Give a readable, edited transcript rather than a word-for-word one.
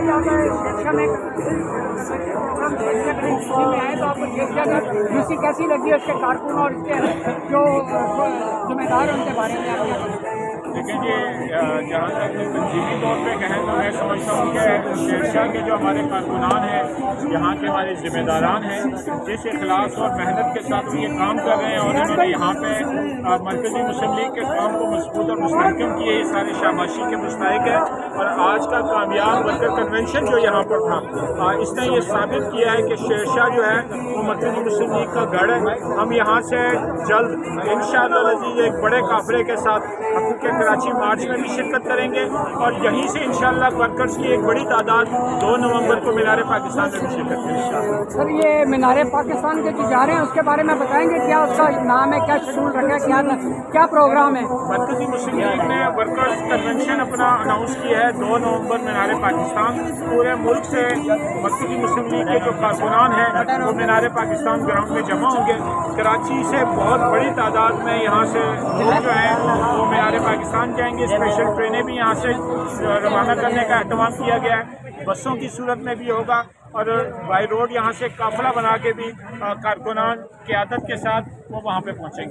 जाता है शेरशाह में प्रोग्राम में आए तो आपको शेरशाह की यूसी कैसी लगी है, उसके कारकुन और उसके जो जिम्मेदार हैं उनके बारे में आप क्या कहेंगे? देखिए जी, जहाँ तक तंजीमी तौर पे कहें तो मैं समझता हूँ कि शेरशाह के जो हमारे कारकुनान हैं, यहाँ के हमारे ज़िम्मेदारान हैं, जिस इखलास और मेहनत के साथ वो ये काम कर रहे हैं और उन्होंने यहाँ पे मरकज़ी मुस्लिम लीग के काम को मजबूत और मुस्तहकम किए, ये सारे शाबाशी के मुस्तहिक है। और आज का कामयाब वर्कर कन्वेंशन जो यहाँ पर था, इसने ये साबित किया है कि शेरशाह जो है वो मरकज़ी मुस्लिम लीग का गढ़ है। हम यहाँ से जल्द इंशाअल्लाह अज़ीज़ एक बड़े काफ़िले के साथ हकूक़ कराची मार्च में भी शिरकत करेंगे और यहीं से इंशाअल्लाह वर्कर्स की एक बड़ी तादाद 2 नवंबर को मीनार पाकिस्तान में भी शिरकत करेंगे। सर, ये मीनार पाकिस्तान के जो जा रहे हैं उसके बारे में बताएंगे, क्या उसका नाम है, क्या शेड्यूल रखा है, क्या प्रोग्राम है? मरकज़ी मुस्लिम लीग ने वर्कर्स कन्वेंशन अपना अनाउंस किया है 2 नवंबर मीनार पाकिस्तान। पूरे मुल्क से मरकज़ी मुस्लिम लीग के जो कारकुनान हैं वो मीनार पाकिस्तान ग्राउंड में जमा होंगे। कराची से बहुत बड़ी तादाद में यहाँ से लोग जो हैं वो मीनार पाकिस्तान जाएंगे। स्पेशल ट्रेनें भी यहाँ से रवाना करने का एहतमाम किया गया है, बसों की सूरत में भी होगा और बाई रोड यहाँ से काफिला बना के भी कारकुनान क़यादत के साथ वो वहाँ पे पहुँचेंगे।